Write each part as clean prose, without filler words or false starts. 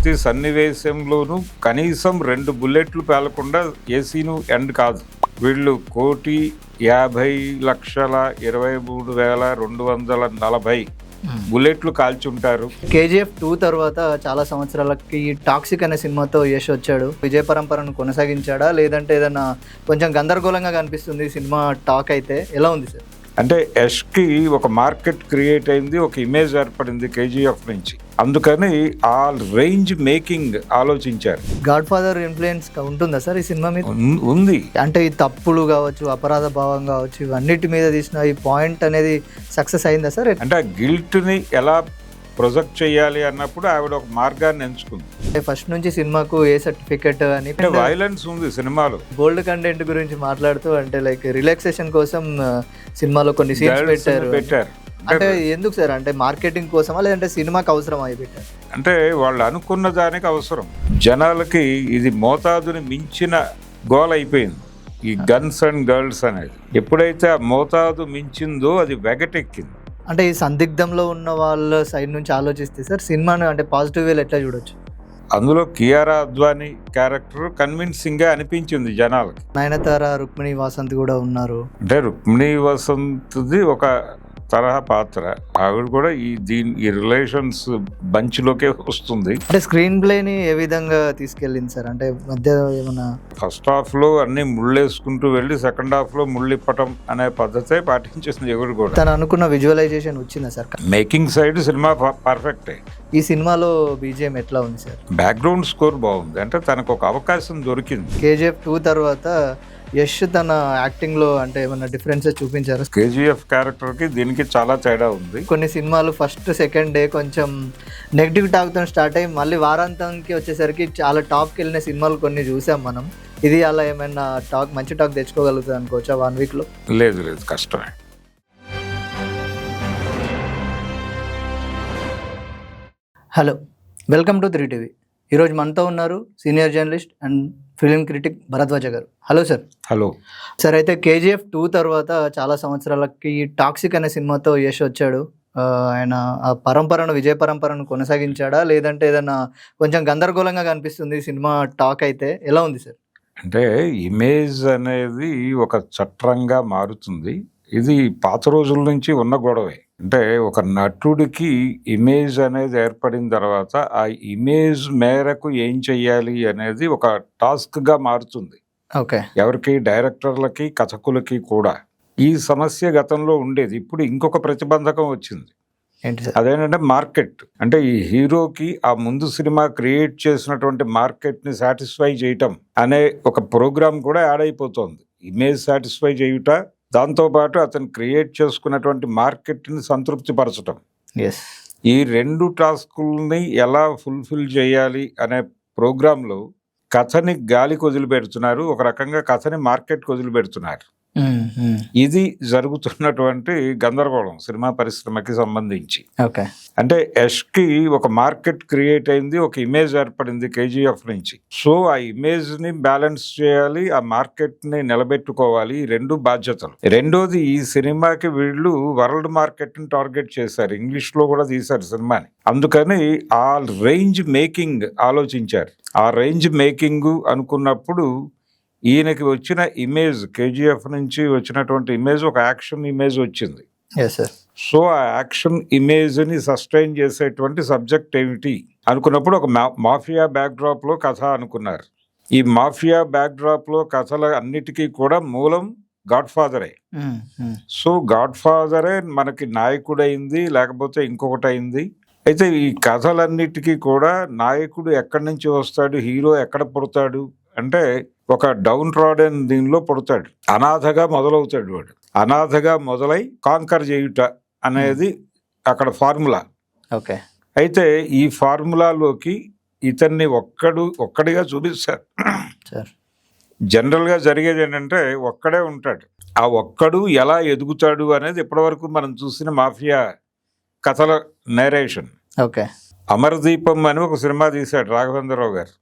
ప్రతి సన్నివేశంలోనూ కనీసం 2 బుల్లెట్లు పేలకుండా ఏ సీను ఎండ్ కాదు. వీళ్ళు 1,50,23,240 బుల్లెట్లు కాల్చుంటారు. KGF 2 తర్వాత చాలా సంవత్సరాలకి టాక్సిక్ అనే సినిమాతో యశ్ వచ్చాడు. విజయ పరంపరను కొనసాగించాడా లేదంటే ఏదైనా కొంచెం గందరగోళంగా కనిపిస్తుంది సినిమా టాక్ అయితే, ఎలా ఉంది సార్? అంటే యష్కి ఒక మార్కెట్ క్రియేట్ అయింది, ఒక ఇమేజ్ ఏర్పడింది KGF నుంచి. అందుకని ఆ రేంజ్ మేకింగ్ ఆలోచించారు. గాడ్ ఫాదర్ ఇన్ఫ్లుయెన్స్ ఉంటుందా సార్ ఈ సినిమా మీద? ఉంది. అంటే ఈ తప్పులు కావచ్చు, అపరాధ భావం కావచ్చు, ఇవన్నిటి మీద తీసిన ఈ పాయింట్ అనేది సక్సెస్ అయిందా సార్? అంటే ఆ గిల్ట్ని ఎలా ప్రొజెక్ట్ చేయాలి అన్నప్పుడు ఆవిడ ఒక మార్గాన్ని ఎంచుకుంది. ఫస్ట్ నుంచి సినిమాకు ఏ సర్టిఫికెట్ అని, వైలెన్స్ ఉంది సినిమాలో. బోల్డ్ కంటెంట్ గురించి మాట్లాడుతూ అంటే లైక్ రిలాక్సేషన్ కోసం సినిమాలో కొన్ని సీన్స్ పెట్టారు. అంటే ఎందుకు సార్? అంటే మార్కెటింగ్ కోసమా లేదంటే సినిమాకి అవసరమా అవి పెట్టారు? అంటే వాళ్ళు అనుకున్న దానికి అవసరం. జనాలకి ఇది మోతాదుని మించిన గోల్ అయిపోయింది ఈ గన్స్ అండ్ గర్ల్స్ అనేది. ఎప్పుడైతే ఆ మోతాదు మించిందో అది వెగటెక్కింది. అంటే ఈ సందిగ్ధంలో ఉన్న వాళ్ళ సైడ్ నుంచి ఆలోచిస్తే సార్ సినిమాను అంటే పాజిటివ్ వేలో ఎట్లా చూడొచ్చు? అందులో కియారా అద్వానీ క్యారెక్టర్ కన్విన్సింగ్ గా అనిపించింది జనాలకి. నయనతార, రుక్మిణి వాసంత్ కూడా ఉన్నారు. అంటే రుక్మిణి వసంత్ది ఒక తరహా పాత్ర. ఆవిడ కూడా ఈ రిలేషన్స్ బంచ్లోకే వస్తుంది. అంటే స్క్రీన్ ప్లేని ఏ విధంగా తీసుకెళ్ళింది సార్? అంటే మధ్య ఏమన్నా ఫస్ట్ హాఫ్ లో అన్ని ముళ్ళేసుకుంటూ వెళ్ళి సెకండ్ హాఫ్ లో ముళ్ళిప్పటం అనే పద్ధతే పాటించేసింది ఎవరు కూడా. తను అనుకున్న విజువలైజేషన్ వచ్చిందా సార్? మేకింగ్ సైడ్ సినిమా పర్ఫెక్టే. ఈ సినిమాలో BGM ఎట్లా ఉంది సార్? బ్యాక్గ్రౌండ్ స్కోర్ బాగుంది. అంటే తనకు ఒక అవకాశం దొరికింది. KGF 2 తర్వాత యశ్ తన యాక్టింగ్ లో అంటే ఏమన్నా డిఫరెన్సెస్ చూపించారు? KGF క్యారెక్టర్ కి దీనికి చాలా తేడా ఉంది. కొన్ని సినిమాలు ఫస్ట్ సెకండ్ డే కొంచెం నెగిటివ్ టాక్ తో స్టార్ట్ అయ్యి మళ్ళీ వారాంతానికి వచ్చేసరికి చాలా టాప్కి వెళ్ళిన సినిమాలు కొన్ని చూసాం మనం. ఇది అలా ఏమైనా మంచి టాక్ తెచ్చుకోగలుగుతుంది అనుకోవచ్చా 1 వీక్ లో? లేదు, కష్టమే. Hello, welcome to 3TV. ఈరోజు మనతో ఉన్నారు senior journalist and film critic Bharadwaja గారు. Hello sir. Hello sir. అయితే KGF 2 తర్వాత చాలా సంవత్సరాలకి టాక్సిక్ అనే సినిమాతో యశ్ వచ్చాడు. ఆయన ఆ పరంపరను, విజయ పరంపరను కొనసాగించాడా లేదంటే ఏదైనా కొంచెం గందరగోళంగా కనిపిస్తుంది సినిమా టాక్ అయితే, ఎలా ఉంది సార్? అంటే ఇమేజ్ అనేది ఒక చట్రంగా మారుతుంది. ఇది పాత రోజుల నుంచి ఉన్న గొడవే. అంటే ఒక నటుడికి ఇమేజ్ అనేది ఏర్పడిన తర్వాత ఆ ఇమేజ్ మేరకు ఏం చెయ్యాలి అనేది ఒక టాస్క్ గా మారుతుంది. ఓకే. ఎవరికి? డైరెక్టర్లకి, కథకులకి కూడా. ఈ సమస్య గతంలో ఉండేది. ఇప్పుడు ఇంకొక ప్రతిబంధకం వచ్చింది. ఏంటి సార్? అదేంటంటే మార్కెట్. అంటే ఈ హీరోకి ఆ ముందు సినిమా క్రియేట్ చేసినటువంటి మార్కెట్ ని సాటిస్ఫై చేయటం అనే ఒక ప్రోగ్రామ్ కూడా యాడ్ అయిపోతుంది. ఇమేజ్ సాటిస్ఫై చేయుట, దాంతోపాటు అతను క్రియేట్ చేసుకున్నటువంటి మార్కెట్ని సంతృప్తి పరచడం. ఈ 2 టాస్కుల్ని ఎలా ఫుల్ఫిల్ చేయాలి అనే ప్రోగ్రాంలో కథని గాలికి వదిలిపెడుతున్నారు, ఒక రకంగా కథని మార్కెట్కి వదిలిపెడుతున్నారు. ఇది జరుగుతున్నటువంటి గందరగోళం సినిమా పరిశ్రమకి సంబంధించి. అంటే యష్కి ఒక మార్కెట్ క్రియేట్ అయింది, ఒక ఇమేజ్ ఏర్పడింది KGF నుంచి. సో ఆ ఇమేజ్ ని బ్యాలెన్స్ చేయాలి, ఆ మార్కెట్ ని నిలబెట్టుకోవాలి. ఈ 2 బాధ్యతలు. రెండోది, ఈ సినిమాకి వీళ్ళు వరల్డ్ మార్కెట్ ని టార్గెట్ చేశారు. ఇంగ్లీష్ లో కూడా తీశారు సినిమాని. అందుకని ఆ రేంజ్ మేకింగ్ ఆలోచించారు. ఆ రేంజ్ మేకింగ్ అనుకున్నప్పుడు ఈయనకి వచ్చిన ఇమేజ్, KGF నుంచి వచ్చినటువంటి ఇమేజ్ ఒక యాక్షన్ ఇమేజ్ వచ్చింది. సో ఆ యాక్షన్ ఇమేజ్ ని సస్టైన్ చేసేటువంటి సబ్జెక్ట్ ఏమిటి అనుకున్నప్పుడు ఒక మాఫియా బ్యాక్ డ్రాప్ లో కథ అనుకున్నారు. ఈ మాఫియా బ్యాక్ డ్రాప్ లో కథల అన్నిటికీ కూడా మూలం గాడ్ ఫాదరే. సో గాడ్ ఫాదరే మనకి నాయకుడైంది, లేకపోతే ఇంకొకటి అయింది. అయితే ఈ కథలన్నిటికీ కూడా నాయకుడు ఎక్కడి నుంచి వస్తాడు, హీరో ఎక్కడ పుడతాడు అంటే ఒక డౌన్ ట్రాడెన్ దీనిలో పుడతాడు. అనాథగా మొదలవుతాడు. వాడు అనాథగా మొదలై కాంకర్ చేయుట అనేది అక్కడ ఫార్ములా. ఓకే. అయితే ఈ ఫార్ములాలోకి ఇతన్ని ఒక్కడిగా చూపిస్తారు. జనరల్ గా జరిగేది ఏంటంటే ఒక్కడే ఉంటాడు. ఆ ఒక్కడు ఎలా ఎదుగుతాడు అనేది ఇప్పటివరకు మనం చూసిన మాఫియా కథల నేరేషన్. ఓకే. అమరదీపం అని ఒక సినిమా తీశాడు రాఘవేంద్రరావు గారు.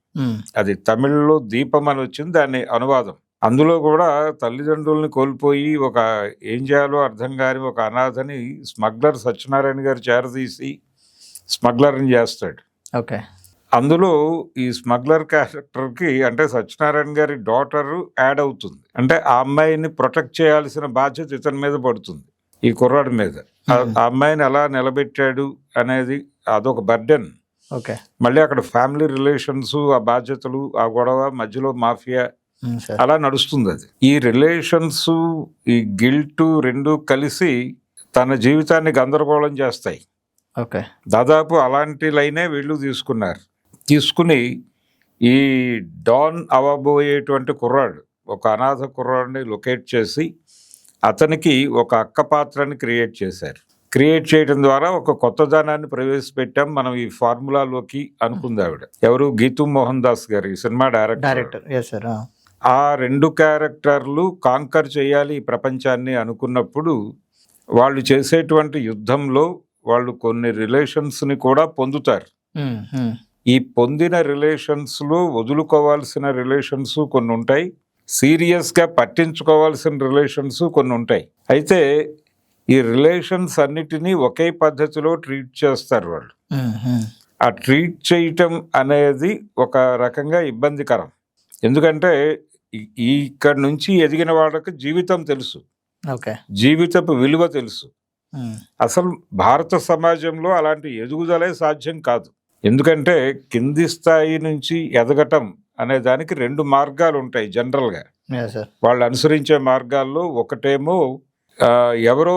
అది తమిళ్లో దీపం అని వచ్చింది, దాని అనువాదం. అందులో కూడా తల్లిదండ్రుల్ని కోల్పోయి ఒక ఏం చేయాలో అర్థం కాని ఒక అనాథని స్మగ్లర్ సత్యనారాయణ గారు చేరదీసి స్మగ్లర్ని చేస్తాడు. ఓకే. అందులో ఈ స్మగ్లర్ క్యారెక్టర్కి అంటే సత్యనారాయణ గారి డాటర్ యాడ్ అవుతుంది. అంటే ఆ అమ్మాయిని ప్రొటెక్ట్ చేయాల్సిన బాధ్యత ఇతని మీద పడుతుంది, ఈ కుర్రాడి మీద. ఆ అమ్మాయిని ఎలా నిలబెట్టాడు అనేది అదొక బర్డెన్. ఓకే. మళ్ళీ అక్కడ ఫ్యామిలీ రిలేషన్స్, ఆ బాధ్యతలు, ఆ గొడవ, మధ్యలో మాఫియా అలా నడుస్తుంది. అది ఈ రిలేషన్స్, ఈ గిల్ట్ రెండు కలిసి తన జీవితాన్ని గందరగోళం చేస్తాయి. ఓకే. దాదాపు అలాంటి లైనే వీళ్ళు తీసుకుని ఈ డాన్ అవ్వబోయేటువంటి కుర్రాడు, ఒక అనాథ కుర్రాడిని లొకేట్ చేసి అతనికి ఒక అక్క పాత్రని క్రియేట్ చేశారు. క్రియేట్ చేయడం ద్వారా ఒక కొత్తదనాన్ని ప్రవేశపెట్టాం మనం ఈ ఫార్ములాలోకి అనుకుంది ఆవిడ. ఎవరు? గీతూ మోహన్ దాస్ గారు, ఈ సినిమా డైరెక్టర్. ఆ రెండు క్యారెక్టర్లు కాంకర్ చేయాలి ఈ ప్రపంచాన్ని అనుకున్నప్పుడు వాళ్ళు చేసేటువంటి యుద్ధంలో వాళ్ళు కొన్ని రిలేషన్స్ని కూడా పొందుతారు. ఈ పొందిన రిలేషన్స్లో వదులుకోవాల్సిన రిలేషన్స్ కొన్ని ఉంటాయి, సీరియస్గా పట్టించుకోవాల్సిన రిలేషన్స్ కొన్ని ఉంటాయి. అయితే ఈ రిలేషన్స్ అన్నిటినీ ఒకే పద్ధతిలో ట్రీట్ చేస్తారు వాళ్ళు. ఆ ట్రీట్ చేయటం అనేది ఒక రకంగా ఇబ్బందికరం. ఎందుకంటే ఇక్కడ నుంచి ఎదిగిన వాళ్ళకి జీవితం తెలుసు, జీవితపు విలువ తెలుసు. అసలు భారత సమాజంలో అలాంటి ఎదుగుదలే సాధ్యం కాదు. ఎందుకంటే కింది స్థాయి నుంచి ఎదగటం అనే దానికి రెండు మార్గాలు ఉంటాయి జనరల్గా. వాళ్ళు అనుసరించే మార్గాల్లో ఒకటేమో ఎవరో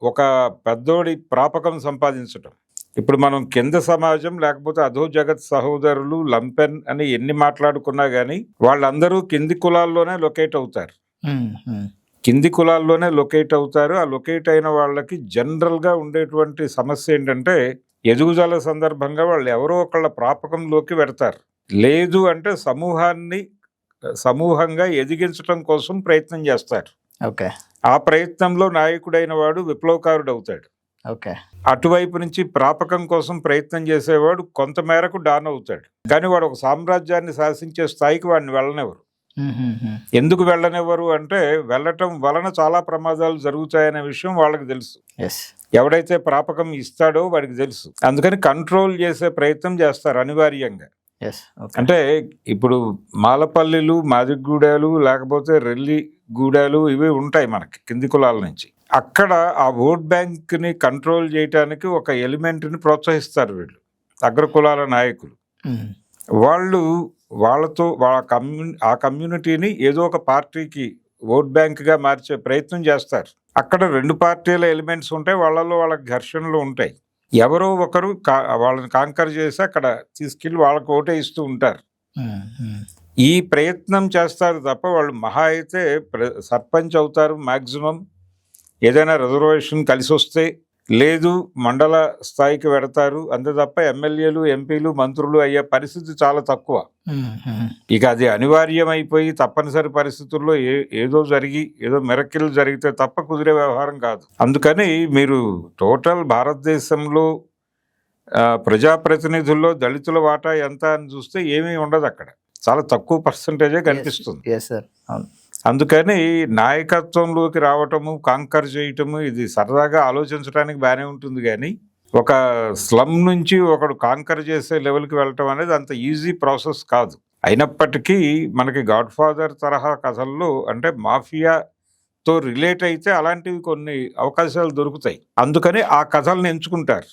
ఒక పెద్దోడి ప్రాపకం సంపాదించటం. ఇప్పుడు మనం కింద సమాజం లేకపోతే అధో జగత్ సహోదరులు, లంపెన్ అని ఎన్ని మాట్లాడుకున్నా కానీ వాళ్ళందరూ కింది కులాల్లోనే లొకేట్ అవుతారు. కింది కులాల్లోనే లొకేట్ అవుతారు. ఆ లొకేట్ అయిన వాళ్ళకి జనరల్గా ఉండేటువంటి సమస్య ఏంటంటే ఎదుగుదల సందర్భంగా వాళ్ళు ఎవరో ఒకళ్ళ ప్రాపకంలోకి పెడతారు. లేదు అంటే సమూహంగా ఎదిగించడం కోసం ప్రయత్నం చేస్తారు. ఓకే. ఆ ప్రయత్నంలో నాయకుడైన వాడు విప్లవకారుడు అవుతాడు. ఓకే. అటువైపు నుంచి ప్రాపకం కోసం ప్రయత్నం చేసేవాడు కొంతమేరకు డాన్ అవుతాడు. కానీ వాడు ఒక సామ్రాజ్యాన్ని శాసించే స్థాయికి వాడిని వెళ్ళనివ్వరు. ఎందుకు వెళ్ళనివ్వరు అంటే వెళ్ళటం వలన చాలా ప్రమాదాలు జరుగుతాయనే విషయం వాళ్ళకి తెలుసు. ఎవడైతే ప్రాపకం ఇస్తాడో వాడికి తెలుసు. అందుకని కంట్రోల్ చేసే ప్రయత్నం చేస్తారు అనివార్యంగా. అంటే ఇప్పుడు మాలపల్లిలు, మాదిగూడాలు, లేకపోతే రెల్లి గూడాలు ఇవి ఉంటాయి మనకి కింది కులాల నుంచి. అక్కడ ఆ ఓట్ బ్యాంక్ ని కంట్రోల్ చేయటానికి ఒక ఎలిమెంట్ ని ప్రోత్సహిస్తారు వీళ్ళు అగ్రకులాల నాయకులు. వాళ్ళతో ఆ కమ్యూనిటీని ఏదో ఒక పార్టీకి ఓట్ బ్యాంక్ గా మార్చే ప్రయత్నం చేస్తారు. అక్కడ రెండు పార్టీల ఎలిమెంట్స్ ఉంటాయి, వాళ్ళకి ఘర్షణలు ఉంటాయి. ఎవరో ఒకరు వాళ్ళని కాంకర్ చేసి అక్కడ తీసుకెళ్ళి వాళ్ళకి ఓటే ఇస్తూ ఉంటారు. ఈ ప్రయత్నం చేస్తారు తప్ప వాళ్ళు మహా అయితే సర్పంచ్ అవుతారు మాక్సిమం, ఏదైనా రిజర్వేషన్ కలిసి వస్తే, లేదు మండల స్థాయికి వెడతారు. అంతే తప్ప ఎమ్మెల్యేలు, ఎంపీలు, మంత్రులు అయ్యే పరిస్థితి చాలా తక్కువ. ఇక అది అనివార్యమైపోయి తప్పనిసరి పరిస్థితుల్లో ఏదో మిరకిల్ జరిగితే తప్ప కుదిరే వ్యవహారం కాదు. అందుకని మీరు టోటల్ భారతదేశంలో ప్రజాప్రతినిధుల్లో దళితుల వాటా ఎంత అని చూస్తే ఏమీ ఉండదు, అక్కడ చాలా తక్కువ పర్సంటేజే కనిపిస్తుంది. అందుకని నాయకత్వంలోకి రావటము, కాంకర్ చేయటము ఇది సరదాగా ఆలోచించడానికి బాగానే ఉంటుంది. కానీ ఒక స్లమ్ నుంచి ఒకడు కాంకర్ చేసే లెవెల్కి వెళ్ళటం అనేది అంత ఈజీ ప్రాసెస్ కాదు. అయినప్పటికీ మనకి గాడ్ ఫాదర్ తరహా కథల్లో అంటే మాఫియాతో రిలేట్ అయితే అలాంటివి కొన్ని అవకాశాలు దొరుకుతాయి. అందుకని ఆ కథల్ని ఎంచుకుంటారు.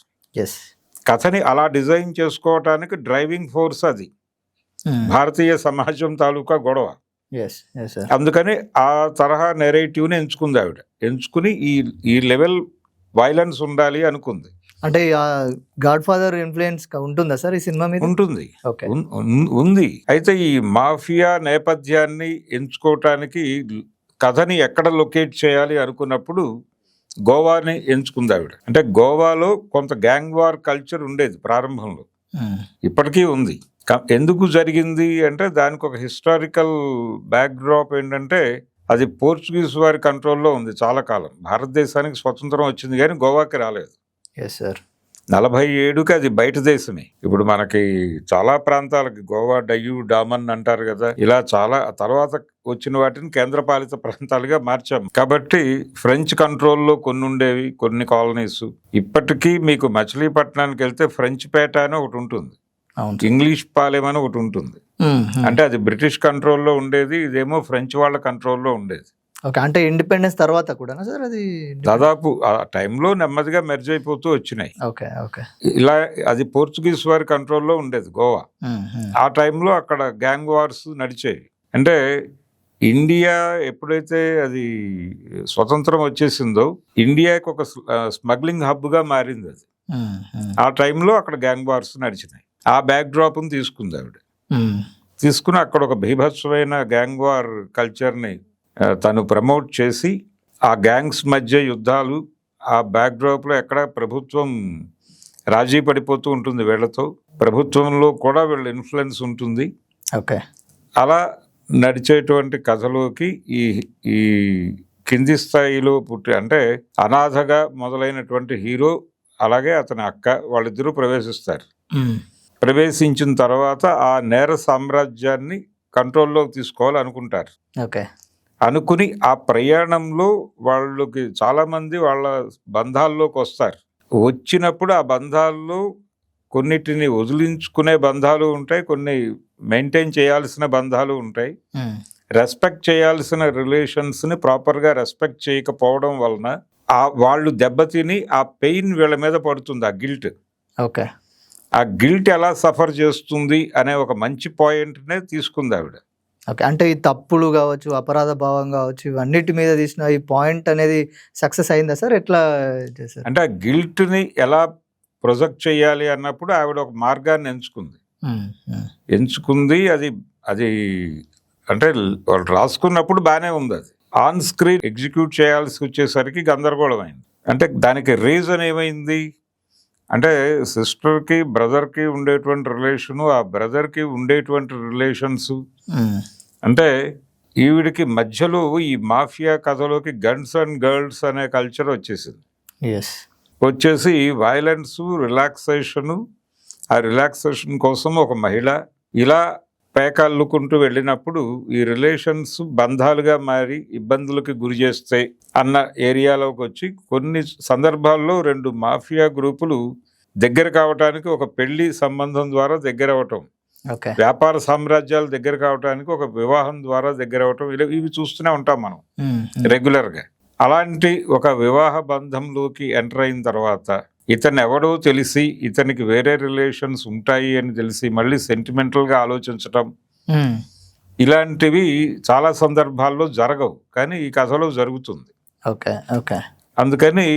కథని అలా డిజైన్ చేసుకోవటానికి డ్రైవింగ్ ఫోర్స్ అది భారతీయ సమాజం తాలూకా గొడవ. అందుకని ఆ తరహా నెరేటివ్ని ఎంచుకుంది ఆవిడ. ఎంచుకుని ఈ లెవెల్ వైలెన్స్ ఉండాలి అనుకుంది. అంటే గాడ్ ఫాదర్ ఇన్ఫ్లుయెన్స్ ఉంటుందా సార్ ఈ సినిమా మీద? ఉంటుంది, ఉంది. అయితే ఈ మాఫియా నేపథ్యాన్ని ఎంచుకోవటానికి కథని ఎక్కడ లొకేట్ చేయాలి అనుకున్నప్పుడు గోవాని ఎంచుకుంది ఆవిడ. అంటే గోవాలో కొంత గ్యాంగ్ వార్ కల్చర్ ఉండేది ప్రారంభంలో, ఇప్పటికీ ఉంది. ఎందుకు జరిగింది అంటే దానికి ఒక హిస్టారికల్ బ్యాక్డ్రాప్ ఏంటంటే అది పోర్చుగీస్ వారి కంట్రోల్లో ఉంది చాలా కాలం. భారతదేశానికి స్వతంత్రం వచ్చింది కానీ గోవాకి రాలేదు. 47కి అది బయట దేశమే. ఇప్పుడు మనకి చాలా ప్రాంతాలకి గోవా, డయ్యూ, డామన్ అంటారు కదా, ఇలా చాలా తర్వాత వచ్చిన వాటిని కేంద్రపాలిత ప్రాంతాలుగా మార్చాం. కాబట్టి ఫ్రెంచ్ కంట్రోల్లో కొన్ని ఉండేవి, కొన్ని కాలనీస్. ఇప్పటికీ మీకు మచిలీపట్నానికి వెళ్తే ఫ్రెంచ్ పేట అని ఒకటి ఉంటుంది. అవును. ఇంగ్లీష్ పాలెం అని ఒకటి ఉంటుంది. అంటే అది బ్రిటిష్ కంట్రోల్లో ఉండేది, ఇదేమో ఫ్రెంచ్ వాళ్ళ కంట్రోల్లో ఉండేది. ఓకే. అంటే ఇండిపెండెన్స్ తర్వాత కూడానా సార్ అది? దాదాపు ఆ టైంలో నెమ్మదిగా మెర్జ్ అయిపోతూ వచ్చినాయి. ఓకే. ఓకే. ఇలా అది పోర్చుగీస్ వారి కంట్రోల్లో ఉండేది గోవా. ఆ టైంలో అక్కడ గ్యాంగ్ వార్స్ నడిచేవి. అంటే ఇండియా ఎప్పుడైతే అది స్వతంత్రం వచ్చేసిందో ఇండియాకి ఒక స్మగ్లింగ్ హబ్గా మారింది అది. ఆ టైంలో అక్కడ గ్యాంగ్ వార్స్ నడిచినాయి. ఆ బ్యాక్ డ్రాప్ను తీసుకుంది ఆవిడ. తీసుకుని అక్కడ ఒక బీభత్సమైన గ్యాంగ్ వార్ కల్చర్ని తను ప్రమోట్ చేసి ఆ గ్యాంగ్స్ మధ్య యుద్ధాలు, ఆ బ్యాక్ డ్రాప్లో ఎక్కడ ప్రభుత్వం రాజీ పడిపోతూ ఉంటుంది వీళ్ళతో, ప్రభుత్వంలో కూడా వీళ్ళ ఇన్ఫ్లుయెన్స్ ఉంటుంది. ఓకే. అలా నడిచేటువంటి కథలోకి ఈ కింది స్థాయిలో అంటే అనాథగా మొదలైనటువంటి హీరో అలాగే అతని అక్క వాళ్ళిద్దరూ ప్రవేశిస్తారు. ప్రవేశించిన తర్వాత ఆ నేర సామ్రాజ్యాన్ని కంట్రోల్లోకి తీసుకోవాలనుకుంటారు. ఓకే. అనుకుని ఆ ప్రయాణంలో వాళ్ళకి చాలామంది వాళ్ళ బంధాల్లోకి వస్తారు. వచ్చినప్పుడు ఆ బంధాల్లో కొన్నిటిని వదిలించుకునే బంధాలు ఉంటాయి, కొన్ని మెయింటైన్ చేయాల్సిన బంధాలు ఉంటాయి. రెస్పెక్ట్ చేయాల్సిన రిలేషన్స్ని ప్రాపర్గా రెస్పెక్ట్ చేయకపోవడం వలన వాళ్ళు దెబ్బతిని ఆ పెయిన్ వీళ్ళ మీద పడుతుంది, ఆ గిల్ట్. ఓకే. ఆ గిల్ట్ ఎలా సఫర్ చేస్తుంది అనే ఒక మంచి పాయింట్నే తీసుకుంది ఆవిడ. ఓకే. అంటే ఈ తప్పులు కావచ్చు, అపరాధ భావం కావచ్చు, ఇవన్నిటి మీద తీసిన ఈ పాయింట్ అనేది సక్సెస్ అయిందా సార్? ఎట్లా చేశారు? అంటే ఆ గిల్ట్ని ఎలా ప్రొజెక్ట్ చేయాలి అన్నప్పుడు ఆవిడ ఒక మార్గాన్ని ఎంచుకుంది. అది అంటే వాళ్ళు రాసుకున్నప్పుడు బాగానే ఉంది, అది ఆన్ స్క్రీన్ ఎగ్జిక్యూట్ చేయాల్సి వచ్చేసరికి గందరగోళం అయింది. అంటే దానికి రీజన్ ఏమైంది అంటే సిస్టర్కి బ్రదర్కి ఉండేటువంటి రిలేషను, ఆ బ్రదర్కి ఉండేటువంటి రిలేషన్స్, అంటే ఈవిడికి మధ్యలో ఈ మాఫియా కథలోకి గన్స్ అండ్ గర్ల్స్ అనే కల్చర్ వచ్చేసింది. వచ్చేసి వైలెన్స్, రిలాక్సేషను, ఆ రిలాక్సేషన్ కోసం ఒక మహిళ ఇలా పేకల్లుకుంటూ వెళ్ళినప్పుడు ఈ రిలేషన్స్ బంధాలుగా మారి ఇబ్బందులకి గురి చేస్తాయి అన్న ఏరియాలోకి వచ్చి కొన్ని సందర్భాల్లో రెండు మాఫియా గ్రూపులు దగ్గర కావటానికి ఒక పెళ్లి సంబంధం ద్వారా దగ్గర అవటం, వ్యాపార సామ్రాజ్యాలు దగ్గర కావటానికి ఒక వివాహం ద్వారా దగ్గర అవటం, ఇవి చూస్తూనే ఉంటాం మనం రెగ్యులర్గా. అలాంటి ఒక వివాహ బంధంలోకి ఎంటర్ అయిన తర్వాత ఇతను ఎవడో తెలిసి ఇతనికి వేరే రిలేషన్స్ ఉంటాయి అని తెలిసి మళ్ళీ సెంటిమెంటల్గా ఆలోచించటం, ఇలాంటివి చాలా సందర్భాల్లో జరగవు, కానీ ఈ కథలో జరుగుతుంది. అందుకని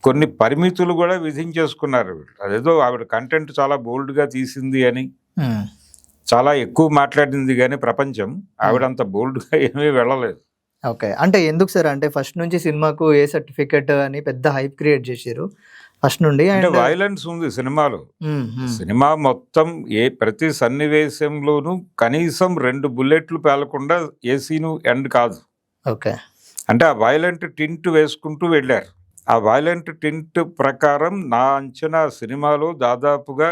కొన్ని పరిమితులు కూడా విధించేసుకున్నారు వీళ్ళు. అదేదో ఆవిడ కంటెంట్ చాలా బోల్డ్గా తీసింది అని, చాలా ఎక్కువ మాట్లాడింది, కానీ ప్రపంచం ఆవిడంత బోల్డ్గా ఏమీ వెళ్ళలేదు. ఓకే. అంటే ఎందుకు సార్? అంటే ఫస్ట్ నుంచి సినిమాకు ఏ సర్టిఫికెట్ అని పెద్ద హైప్ క్రియేట్ చేశారు ఫస్ట్ నుండి. అంటే వైలెన్స్ ఉంది సినిమాలో. సినిమా మొత్తం ప్రతి సన్నివేశంలోనూ కనీసం 2 బుల్లెట్లు పేలకుండా ఏ సీను ఎండ్ కాదు. ఓకే. అంటే ఆ వైలెంట్ టింట్ వేసుకుంటూ వెళ్ళారు. ఆ వైలెంట్ టింట్ ప్రకారం నా అంచనా సినిమాలో దాదాపుగా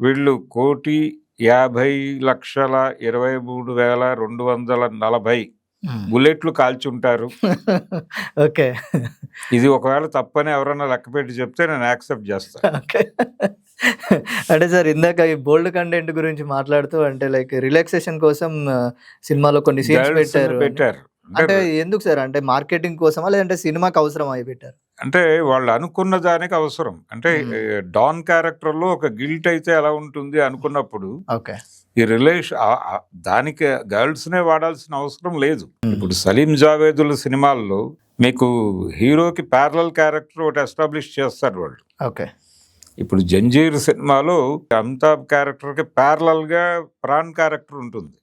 వీళ్ళు 1,50,23,240 బుల్లెట్లు కాల్చుంటారు. ఓకే. ఇది ఒకవేళ తప్పని ఎవరన్నా లెక్కపెట్టి చెప్తే నేను యాక్సెప్ట్ చేస్తాను. అంటే సార్ ఇందాక ఈ బోల్డ్ కంటెంట్ గురించి మాట్లాడుతూ అంటే లైక్ రిలాక్సేషన్ కోసం సినిమాలో కొన్ని సీన్స్ పెట్టారు. అంటే ఎందుకు సార్? అంటే మార్కెటింగ్ కోసమా లేదంటే సినిమాకి అవసరం అయి పెట్టారు? అంటే వాళ్ళు అనుకున్న దానికి అవసరం. అంటే డాన్ క్యారెక్టర్ లో ఒక గిల్ట్ అయితే ఎలా ఉంటుంది అనుకున్నప్పుడు ఈ రిలేషన్ దానికి గర్ల్స్ నే వాడాల్సిన అవసరం లేదు. ఇప్పుడు సలీం జావేదుల సినిమాల్లో మీకు హీరోకి ప్యారలల్ క్యారెక్టర్ ఒకటి ఎస్టాబ్లిష్ చేస్తారు వాళ్ళు. ఇప్పుడు జంజీర్ సినిమాలో అమితాబ్ క్యారెక్టర్ కి ప్యారలల్ గా ప్రాణ్ క్యారెక్టర్ ఉంటుంది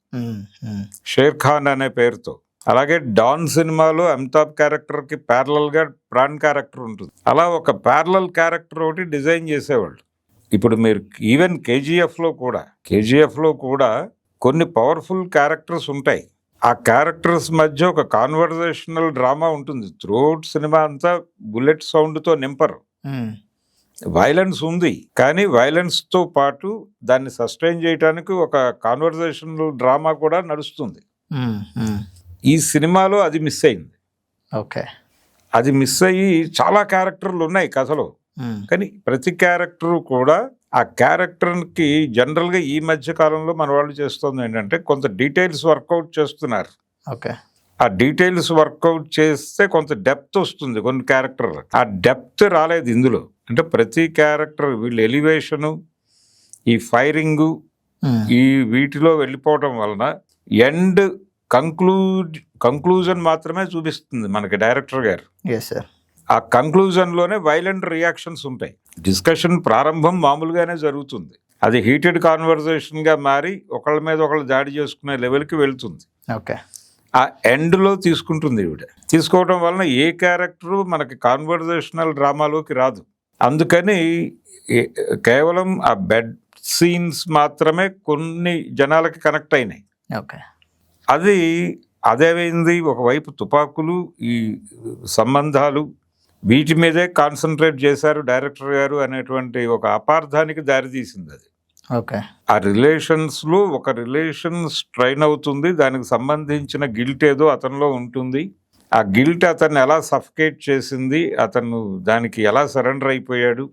షేర్ ఖాన్ అనే పేరుతో. అలాగే డాన్ సినిమాలో అమితాబ్ క్యారెక్టర్ కి ప్యారలల్ గా ప్రాణ్ క్యారెక్టర్ ఉంటుంది. అలా ఒక ప్యారలల్ క్యారెక్టర్ ఒకటి డిజైన్ చేసేవాళ్ళు. ఇప్పుడు మీరు ఈవెన్ కేజీఎఫ్ లో కూడా కొన్ని పవర్ఫుల్ క్యారెక్టర్స్ ఉంటాయి. ఆ క్యారెక్టర్స్ మధ్య ఒక కాన్వర్జేషనల్ డ్రామా ఉంటుంది. త్రూఅవుట్ సినిమా అంతా బుల్లెట్ సౌండ్ తో నింపరు. వైలెన్స్ ఉంది, కానీ వైలెన్స్ తో పాటు దాన్ని సస్టైన్ చేయడానికి ఒక కాన్వర్జేషనల్ డ్రామా కూడా నడుస్తుంది. ఈ సినిమాలో అది మిస్ అయింది. అది మిస్ అయ్యి చాలా క్యారెక్టర్లు ఉన్నాయి కథలో, కానీ ప్రతి క్యారెక్టర్ కూడా ఆ క్యారెక్టర్కి జనరల్గా ఈ మధ్య కాలంలో మన వాళ్ళు చేస్తుంది ఏంటంటే కొంత డీటెయిల్స్ వర్కౌట్ చేస్తున్నారు. ఓకే. ఆ డీటెయిల్స్ వర్కౌట్ చేస్తే కొంత డెప్త్ వస్తుంది కొన్ని క్యారెక్టర్. ఆ డెప్త్ రాలేదు ఇందులో. అంటే ప్రతి క్యారెక్టర్ వీళ్ళు ఎలివేషను, ఈ ఫైరింగు, ఈ వీటిలో వెళ్ళిపోవడం వలన ఎండ్ కంక్లూజన్ మాత్రమే చూపిస్తుంది మనకి డైరెక్టర్ గారు. Yes sir. ఆ కంక్లూజన్లోనే వైలెంట్ రియాక్షన్స్ ఉంటాయి. డిస్కషన్ ప్రారంభం మామూలుగానే జరుగుతుంది, అది హీటెడ్ కాన్వర్జేషన్గా మారి ఒకళ్ళ మీద ఒకళ్ళు దాడి చేసుకునే లెవెల్కి వెళ్తుంది. ఓకే. ఆ ఎండ్లో తీసుకుంటుంది ఈవిడ. తీసుకోవడం వలన ఏ క్యారెక్టరు మనకి కాన్వర్జేషనల్ డ్రామాలోకి రాదు. అందుకని కేవలం ఆ బెడ్ సీన్స్ మాత్రమే కొన్ని జనాలకి కనెక్ట్ అయినాయి. ఓకే. అది అదేమైంది, ఒకవైపు తుపాకులు, ఈ సంబంధాలు, వీటి మీదే కాన్సన్ట్రేట్ చేశారు డైరెక్టర్ గారు అనేటువంటి ఒక అపార్థానికి దారితీసింది అది. ఓకే. ఆ రిలేషన్స్లో ఒక రిలేషన్ స్ట్రైన్ అవుతుంది, దానికి సంబంధించిన గిల్ట్ ఏదో అతనిలో ఉంటుంది. ఆ గిల్ట్ అతన్ని ఎలా సఫకేట్ చేసింది, అతను దానికి ఎలా సరెండర్ అయిపోయాడు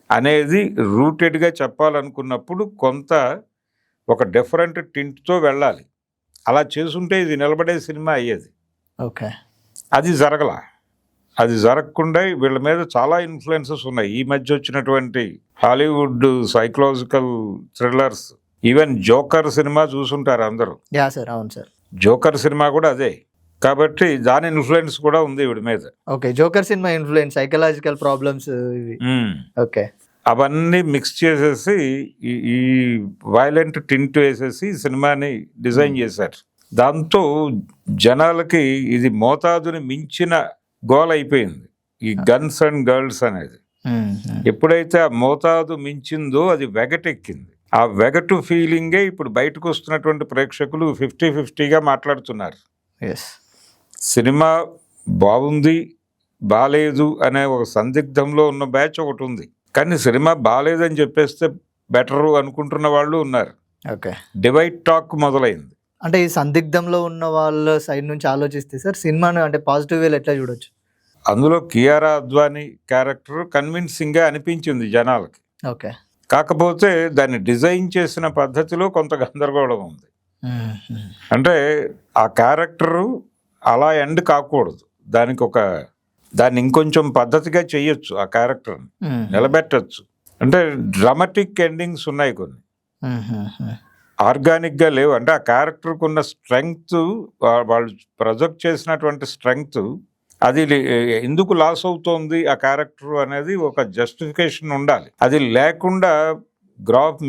అనేది రూటెడ్గా చెప్పాలనుకున్నప్పుడు కొంత ఒక డిఫరెంట్ టింట్తో వెళ్ళాలి. అలా చేసుంటే ఇది నిలబడే సినిమా అయ్యేది. ఓకే. అది జరగల. అది జరగకుండా వీళ్ళ మీద చాలా ఇన్ఫ్లుయెన్సెస్ ఉన్నాయి. ఈ మధ్య వచ్చినటువంటి Hollywood psychological thrillers, even joker cinema చూసుంటారు అందరూ. యా సార్, అవును సార్. జోకర్ సినిమా కూడా అదే, కాబట్టి దాని ఇన్ఫ్లుయెన్స్ కూడా ఉంది వీడి మీద. Okay. Joker cinema influence, psychological problems ఇవి. ఓకే. అవన్నీ మిక్స్ చేసేసి ఈ వైలెంట్ టింట్ వేసేసి సినిమాని డిజైన్ చేశారు. దాంతో జనాలకి ఇది మోతాదుని మించిన గోల్ అయిపోయింది ఈ గన్స్ అండ్ గర్ల్స్ అనేది. ఎప్పుడైతే ఆ మోతాదు మించిందో అది వెగటెక్కింది. ఆ వెగటు ఫీలింగే ఇప్పుడు బయటకు వస్తున్నటువంటి ప్రేక్షకులు 50-50గా మాట్లాడుతున్నారు. సినిమా బాగుంది, బాలేదు అనే ఒక సందిగ్ధంలో ఉన్న బ్యాచ్ ఒకటి ఉంది. కానీ సినిమా బాలేదని చెప్పేస్తే బెటరు అనుకుంటున్న వాళ్ళు ఉన్నారు. ఓకే. డివైడ్ టాక్ మొదలైంది. అంటే ఈ సందిగ్ధంలో ఉన్న వాళ్ళ సైడ్ నుంచి ఆలోచిస్తే సార్ సినిమాను అంటే పాజిటివ్ వేలు ఎట్లా చూడొచ్చు? అందులో కియారా అద్వానీ క్యారెక్టర్ కన్విన్సింగ్గా అనిపించింది జనాలకి. ఓకే. కాకపోతే దాన్ని డిజైన్ చేసిన పద్ధతిలో కొంత గందరగోళం ఉంది. అంటే ఆ క్యారెక్టరు అలా ఎండ్ కాకూడదు, దాన్ని ఇంకొంచెం పద్ధతిగా చెయ్యొచ్చు, ఆ క్యారెక్టర్ని నిలబెట్టచ్చు. అంటే డ్రామాటిక్ ఎండింగ్స్ ఉన్నాయి కొన్ని, ఆర్గానిక్గా లేవు. అంటే ఆ క్యారెక్టర్కి ఉన్న స్ట్రెంగ్త్, వాళ్ళు ప్రొజెక్ట్ చేసినటువంటి స్ట్రెంగ్త్, అది ఎందుకు లాస్ అవుతోంది ఆ క్యారెక్టర్ అనేది ఒక జస్టిఫికేషన్ ఉండాలి. అది లేకుండా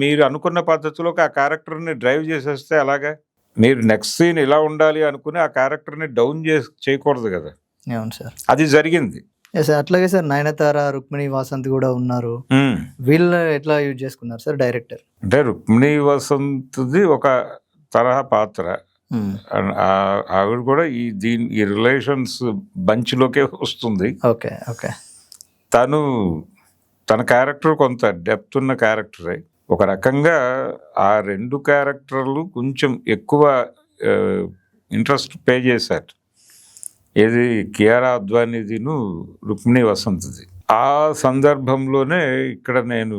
మీరు అనుకున్న పద్ధతిలోకి ఆ క్యారెక్టర్ని డ్రైవ్ చేసేస్తే అలాగా మీరు నెక్స్ట్ సీన్ ఇలా ఉండాలి అనుకుని ఆ క్యారెక్టర్ని డౌన్ చేయకూడదు కదా. అవును సార్, అది జరిగింది. అట్లాగే సార్ నయనతార, రుక్మిణి వాసంత్ కూడా ఉన్నారు. వీళ్ళు ఎట్లా యూజ్ చేసుకున్నారు సార్ డైరెక్టర్? అంటే రుక్మిణి వసంత్ది ఒక తరహా పాత్ర, ఆవిడ కూడా ఈ రిలేషన్స్ బంచ్లోకే వస్తుంది. ఓకే. ఓకే. తన క్యారెక్టర్ కొంత డెప్త్ ఉన్న క్యారెక్టరే. ఒక రకంగా ఆ రెండు క్యారెక్టర్లు కొంచెం ఎక్కువ ఇంట్రెస్ట్ పే చేశారు. ఏది కియారా అద్వానీదిను రుక్మిణి వసంత్ది. ఆ సందర్భంలోనే ఇక్కడ నేను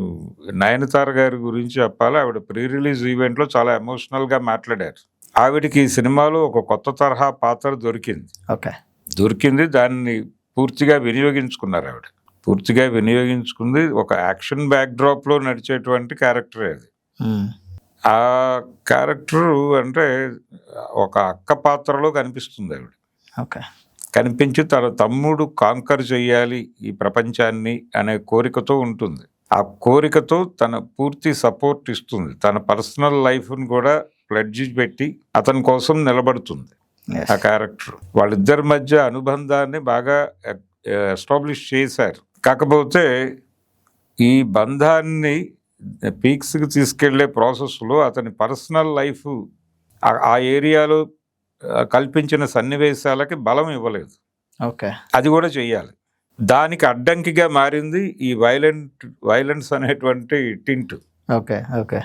నయనతార గారి గురించి చెప్పాలి. ఆవిడ ప్రీ రిలీజ్ ఈవెంట్లో చాలా ఎమోషనల్గా మాట్లాడారు. ఆవిడకి ఈ సినిమాలో ఒక కొత్త తరహా పాత్ర దొరికింది. ఓకే. దాన్ని పూర్తిగా వినియోగించుకున్నారు. ఆవిడ పూర్తిగా వినియోగించుకుంది. ఒక యాక్షన్ బ్యాక్డ్రాప్లో నడిచేటువంటి క్యారెక్టరే అది. ఆ క్యారెక్టర్ అంటే ఒక అక్క పాత్రలో కనిపిస్తుంది ఆవిడ. ఓకే. కనిపించి తన తమ్ముడు కాంకర్ చెయ్యాలి ఈ ప్రపంచాన్ని అనే కోరికతో ఉంటుంది. ఆ కోరికతో తన పూర్తి సపోర్ట్ ఇస్తుంది. తన పర్సనల్ లైఫ్ని కూడా ప్లెడ్జ్ పెట్టి అతని కోసం నిలబడుతుంది ఆ క్యారెక్టర్. వాళ్ళిద్దరి మధ్య అనుబంధాన్ని బాగా ఎస్టాబ్లిష్ చేశారు. కాకపోతే ఈ బంధాన్ని పీక్స్కి తీసుకెళ్లే ప్రాసెస్లో అతని పర్సనల్ లైఫ్ ఆ ఏరియాలో కల్పించిన సన్నివేశాలకి బలం ఇవ్వలేదు. ఓకే. అది కూడా చెయ్యాలి. దానికి అడ్డంకిగా మారింది ఈ వైలెన్స్ అనేటువంటి టింట్. ఓకే. ఓకే.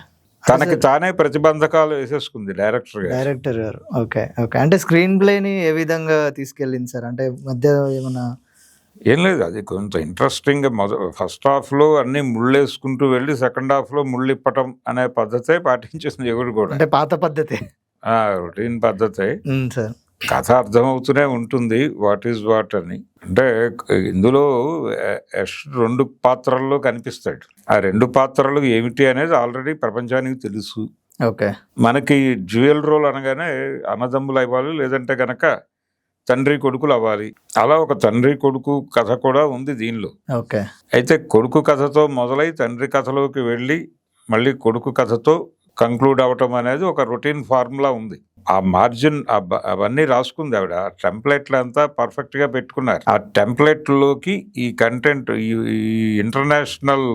తనకి తానే ప్రతిబంధకాలు వేసేసుకుంది డైరెక్టర్ గారు. ఓకే. ఓకే. అంటే స్క్రీన్ ప్లేని ఏ విధంగా తీసుకెళ్ళింది సార్? అంటే మధ్య ఏమన్నా ఏం లేదు, అది కొంత ఇంట్రెస్టింగ్. ఫస్ట్ హాఫ్ లో అన్ని ముళ్ళేసుకుంటూ వెళ్ళి సెకండ్ హాఫ్ లో ముళ్ళు ఇప్పటం అనే పద్ధతే పాటించేసింది ఎవరు కూడా. అంటే పాత పద్ధతి. రొటీన్ పద్ధతే. సార్ కథ అర్థమవుతూనే ఉంటుంది వాట్ ఈజ్ వాట్ అని. అంటే ఇందులో యష్ 2 పాత్రల్లో కనిపిస్తాడు. ఆ 2 పాత్రలు ఏమిటి అనేది ఆల్రెడీ ప్రపంచానికి తెలుసు. ఓకే. మనకి డ్యూయల్ రోల్ అనగానే అన్నదమ్ములు అవ్వాలి, లేదంటే గనక తండ్రి కొడుకులు అవ్వాలి. అలా ఒక తండ్రి కొడుకు కథ కూడా ఉంది దీనిలో. ఓకే. అయితే కొడుకు కథతో మొదలై తండ్రి కథలోకి వెళ్ళి మళ్ళీ కొడుకు కథతో కంక్లూడ్ అవటం అనేది ఒక రొటీన్ ఫార్ములా ఉంది. ఆ మార్జిన్ అవన్నీ రాసుకుంది ఆవిడ. ఆ టెంప్లెట్లు అంతా పర్ఫెక్ట్ గా పెట్టుకున్నారు. ఆ టెంప్లెట్ లోకి ఈ కంటెంట్, ఈ ఇంటర్నేషనల్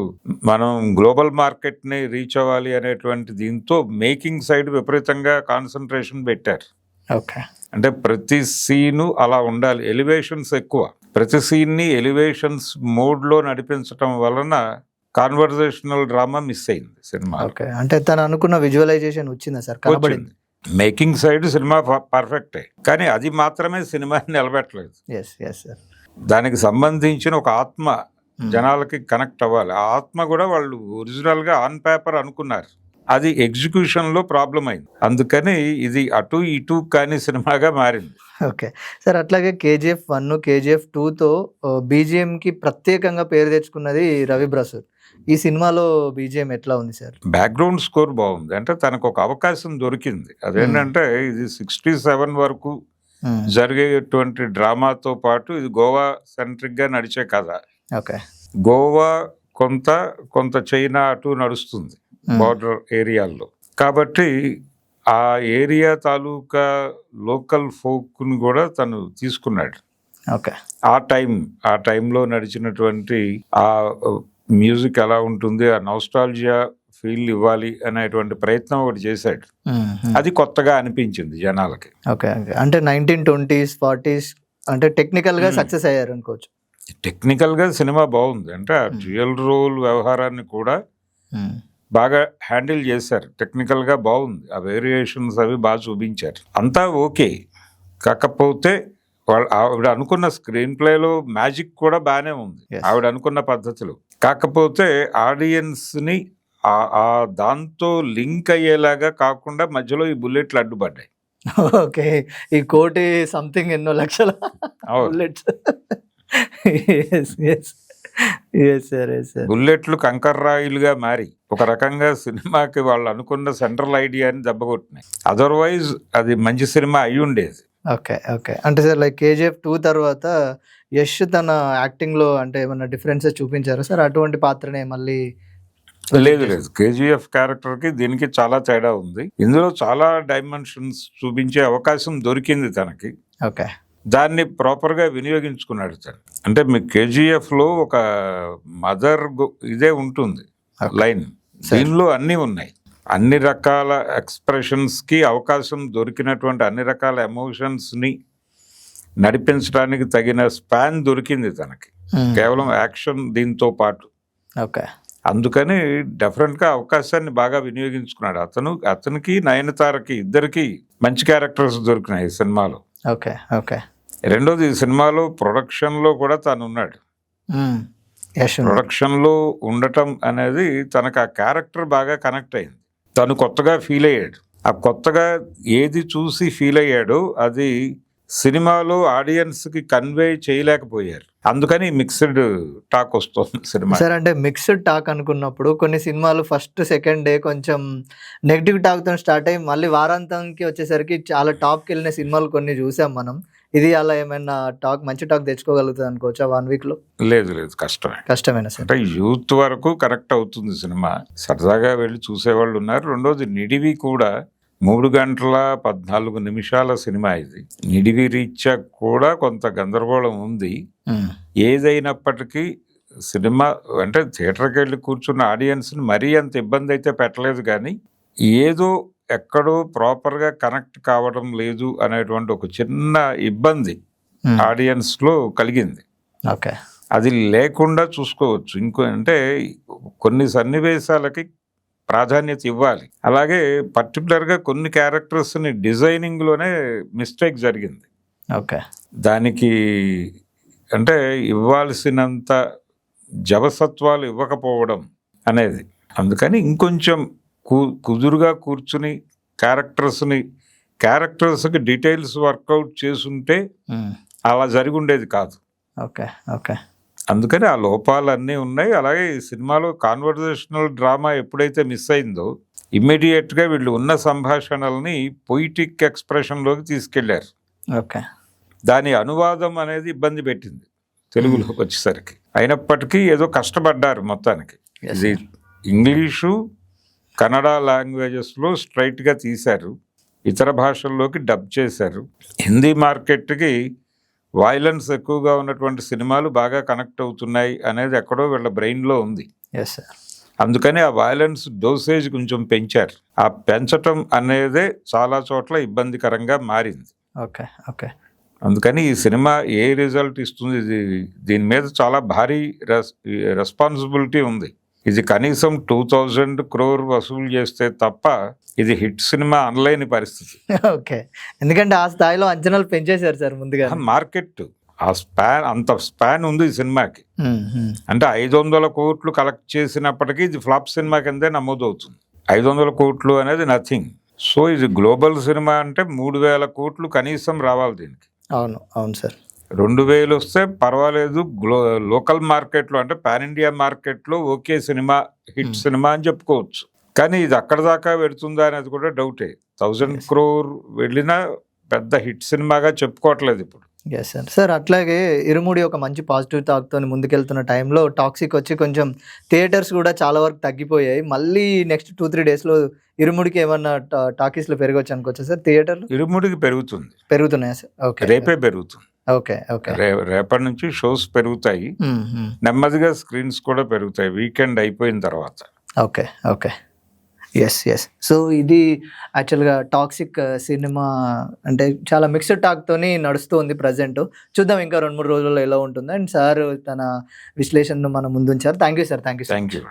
మనం గ్లోబల్ మార్కెట్ ని రీచ్ అవ్వాలి అనేటువంటి దీంతో మేకింగ్ సైడ్ విపరీతంగా కాన్సన్ట్రేషన్ పెట్టారు. ఓకే. అంటే ప్రతి సీను అలా ఉండాలి, ఎలివేషన్స్ ఎక్కువ. ప్రతి సీన్ ని ఎలివేషన్స్ మోడ్ లో నడిపించటం వలన కాన్వర్జేషనల్ డ్రామా మిస్ అయింది సినిమా. ఓకే. అంటే తను అనుకున్న విజువలైజేషన్ వచ్చిందా సార్? కనబడింది. మేకింగ్ సైడ్ సినిమా పర్ఫెక్టే, కానీ అది మాత్రమే సినిమాని నిలబెట్టలేదు. దానికి సంబంధించిన ఒక ఆత్మ జనాలకి కనెక్ట్ అవ్వాలి. ఆ ఆత్మ కూడా వాళ్ళు ఒరిజినల్ గా ఆన్ పేపర్ అనుకున్నారు, అది ఎగ్జిక్యూషన్ లో ప్రాబ్లం అయింది. అందుకని ఇది అటు ఇటు కాని సినిమాగా మారింది. Okay sir. అట్లాగే KGF 1, KGF 2తో BGM కి ప్రత్యేకంగా పేరు తెచ్చుకున్నది రవి బసూర్. ఈ సినిమాలో BGM ఎట్లా ఉంది సార్? బ్యాక్గ్రౌండ్ స్కోర్ బాగుంది. అంటే తనకు ఒక అవకాశం దొరికింది. అదేంటంటే ఇది 67 వరకు జరిగేటువంటి డ్రామాతో పాటు ఇది గోవా సెంట్రిక్ గా నడిచే కథ. ఓకే. గోవా కొంత చైనా అటు నడుస్తుంది బార్డర్ ఏరియాల్లో. కాబట్టి ఆ ఏరియా తాలూకా లోకల్ ఫోక్ ని కూడా తను తీసుకున్నాడు. ఓకే. ఆ టైంలో నడిచినటువంటి ఆ మ్యూజిక్ ఎలా ఉంటుంది, ఆ నోస్టాల్జియా ఫీల్ ఇవ్వాలి అనేటువంటి ప్రయత్నం ఒకటి చేశాడు. అది కొత్తగా అనిపించింది జనాలకి. ఓకే. అంటే 1920s 40s అంటే టెక్నికల్ గా సక్సెస్ అయ్యారు అనుకోవచ్చు. టెక్నికల్ గా సినిమా బాగుంది. అంటే ఆ డ్యూయల్ రోల్ వ్యవహారాన్ని కూడా బాగా హ్యాండిల్ చేశారు. టెక్నికల్ గా బాగుంది. ఆ వేరియేషన్స్ అవి బాగా చూపించారు. అంతా ఓకే. కాకపోతే ఆవిడ అనుకున్న స్క్రీన్ ప్లేలో మ్యాజిక్ కూడా బాగానే ఉంది, ఆవిడ అనుకున్న పద్ధతిలో. కాకపోతే ఆడియన్స్ ని ఆ దాంతో లింక్ అయ్యేలాగా కాకుండా మధ్యలో ఈ బుల్లెట్లు అడ్డుపడ్డాయి. ఓకే. ఈ 1 సంథింగ్ ఎన్నో లక్షల బుల్లెట్స్. బుల్లెట్లు కంకర్రాయిలుగా మారి ఒక రకంగా సినిమాకి వాళ్ళు అనుకున్న సెంట్రల్ ఐడియాని దెబ్బకొట్టినాయి. అదర్వైజ్ అది మంచి సినిమా అయి ఉండేది. ఓకే. ఓకే. అంటే సార్ లైక్ KGF 2 తర్వాత యష్ తన యాక్టింగ్ లో అంటే ఏమన్నా డిఫరెన్సెస్ చూపించారా సార్? అటువంటి పాత్రనే మళ్ళీ? లేదు. KGF క్యారెక్టర్ కి దీనికి చాలా తేడా ఉంది. ఇందులో చాలా డైమెన్షన్స్ చూపించే అవకాశం దొరికింది తనకి. ఓకే. దాన్ని ప్రాపర్ గా వినియోగించుకున్నాడు తను. అంటే మీ KGF లో ఒక మదర్ ఇదే ఉంటుంది లైన్, దీనిలో అన్నీ ఉన్నాయి. అన్ని రకాల ఎక్స్ప్రెషన్స్ కి అవకాశం దొరికినటువంటి అన్ని రకాల ఎమోషన్స్ ని నడిపించడానికి తగిన స్పాన్ దొరికింది తనకి, కేవలం యాక్షన్ దీంతో పాటు. ఓకే. అందుకని డెఫినెట్ గా అవకాశాన్ని బాగా వినియోగించుకున్నాడు. అతనికి నయనతారకి ఇద్దరికి మంచి క్యారెక్టర్స్ దొరికినాయి ఈ సినిమాలో. ఓకే. ఓకే. రెండోది, ఈ సినిమాలో ప్రొడక్షన్ లో కూడా తను ఉన్నాడు. ప్రొడక్షన్ లో ఉండటం అనేది తనకు ఆ క్యారెక్టర్ బాగా కనెక్ట్ అయింది. తను కొత్తగా ఫీల్ అయ్యాడు. ఆ కొత్తగా ఏది చూసి ఫీల్ అయ్యాడో అది సినిమాలో ఆడియన్స్ కి కన్వే చేయలేకపోయారు. అందుకని మిక్స్డ్ టాక్ వస్తుంది సినిమా. సార్ అంటే మిక్స్డ్ టాక్ అనుకున్నప్పుడు కొన్ని సినిమాలు ఫస్ట్ సెకండ్ డే కొంచెం నెగిటివ్ టాక్ తో స్టార్ట్ అయ్యి మళ్ళీ వారాంతానికి వచ్చేసరికి చాలా టాప్కి వెళ్ళిన సినిమాలు కొన్ని చూసాం మనం. ఇది అలా ఏమైనా మంచి టాక్ తెచ్చుకోగలుగుతుంది అనుకోవచ్చా 1 week లో? లేదు, కష్టమేనా సార్? అంటే యూత్ వరకు కరెక్ట్ అవుతుంది సినిమా, సరదాగా వెళ్ళి చూసేవాళ్ళు ఉన్నారు. రెండోది, నిడివి కూడా 3 గంటల 14 నిమిషాల సినిమా ఇది. నిడివి రీత్యా కూడా కొంత గందరగోళం ఉంది. ఏదైనప్పటికీ సినిమా అంటే థియేటర్కి వెళ్ళి కూర్చున్న ఆడియన్స్ని మరీ అంత ఇబ్బంది అయితే పెట్టలేదు, కానీ ఏదో ఎక్కడో ప్రాపర్గా కనెక్ట్ కావడం లేదు అనేటువంటి ఒక చిన్న ఇబ్బంది ఆడియన్స్లో కలిగింది. ఓకే. అది లేకుండా చూసుకోవచ్చు. ఇంకో అంటే కొన్ని సన్నివేశాలకి ప్రాధాన్యత ఇవ్వాలి. అలాగే పర్టికులర్గా కొన్ని క్యారెక్టర్స్ని డిజైనింగ్లోనే మిస్టేక్ జరిగింది. ఓకే. దానికి అంటే ఇవ్వాల్సినంత జవసత్వాలు ఇవ్వకపోవడం అనేది. అందుకని ఇంకొంచెం కుదురుగా కూర్చుని క్యారెక్టర్స్కి డీటెయిల్స్ వర్కౌట్ చేసుంటే అలా జరిగి ఉండేది కాదు. Okay okay. అందుకని ఆ లోపాలన్నీ ఉన్నాయి. అలాగే ఈ సినిమాలో కాన్వర్జేషనల్ డ్రామా ఎప్పుడైతే మిస్ అయిందో ఇమ్మీడియట్గా వీళ్ళు ఉన్న సంభాషణల్ని పొయిటిక్ ఎక్స్ప్రెషన్లోకి తీసుకెళ్లారు. ఓకే. దాని అనువాదం అనేది ఇబ్బంది పెట్టింది తెలుగులోకి వచ్చేసరికి. అయినప్పటికీ ఏదో కష్టపడ్డారు మొత్తానికి. ఇది ఇంగ్లీషు కన్నడ లాంగ్వేజెస్లో స్ట్రైట్గా తీశారు, ఇతర భాషల్లోకి డబ్ చేశారు. హిందీ మార్కెట్కి వైలెన్స్ ఎక్కువగా ఉన్నటువంటి సినిమాలు బాగా కనెక్ట్ అవుతున్నాయి అనేది ఎక్కడో వీళ్ళ బ్రెయిన్లో ఉంది. అందుకని ఆ వైలెన్స్ డోసేజ్ కొంచెం పెంచారు. ఆ పెంచటం అనేదే చాలా చోట్ల ఇబ్బందికరంగా మారింది. Okay okay. అందుకని ఈ సినిమా ఏ రిజల్ట్ ఇస్తుంది, దీని మీద చాలా భారీ రెస్పాన్సిబిలిటీ ఉంది. ఇది కనీసం 2000 crore వసూలు చేస్తే తప్ప ఇది హిట్ సినిమా అనలేని పరిస్థితి. ఓకే. ఎందుకంటే ఆ స్థాయిలో అంచనాలు పెంచేశారు సార్ ముందుగా. మార్కెట్ అంత స్పాన్ ఉంది ఈ సినిమాకి. అంటే 500 కోట్లు కలెక్ట్ చేసినప్పటికీ ఇది ఫ్లాప్ సినిమా కిందే నమోదవుతుంది. 500 కోట్లు అనేది నథింగ్. సో ఇది గ్లోబల్ సినిమా అంటే 3000 కోట్లు కనీసం రావాలి దీనికి. అవును అవును సార్. 2000 వస్తే పర్వాలేదు. లోకల్ మార్కెట్లో అంటే పాన్ ఇండియా మార్కెట్లో ఓకే సినిమా, హిట్ సినిమా అని చెప్పుకోవచ్చు. కానీ ఇది అక్కడ దాకా వెళుతుందా అనేది కూడా డౌటే. 1000 crore వెళ్ళినా పెద్ద హిట్ సినిమాగా చెప్పుకోవట్లేదు ఇప్పుడు. Yes sir. సార్ అట్లాగే ఇరుముడి ఒక మంచి పాజిటివ్ టాక్తో ముందుకెళ్తున్న టైంలో టాక్సిక్ వచ్చి కొంచెం థియేటర్స్ కూడా చాలా వరకు తగ్గిపోయాయి. మళ్ళీ నెక్స్ట్ 2-3 డేస్లో ఇరుముడికి ఏమన్నా టాకీస్లో పెరగవచ్చు అనుకోవచ్చా సార్? థియేటర్లు ఇరుముడికి పెరుగుతున్నాయా సార్? ఓకే. రేపే పెరుగుతుంది. Okay okay. రేపటి నుంచి షోస్ పెరుగుతాయి, నెమ్మదిగా స్క్రీన్స్ కూడా పెరుగుతాయి వీకెండ్ అయిపోయిన తర్వాత. Okay okay. Yes yes. So ఇది యాక్చువల్గా టాక్సిక్ సినిమా అంటే చాలా మిక్స్డ్ టాక్తోని నడుస్తూ ఉంది ప్రజెంట్. చూద్దాం ఇంకా 2-3 రోజుల్లో ఎలా ఉంటుందో. అండ్ సార్ తన విశ్లేషణను మన ముందుంచారు. Thank you sir. Thank you.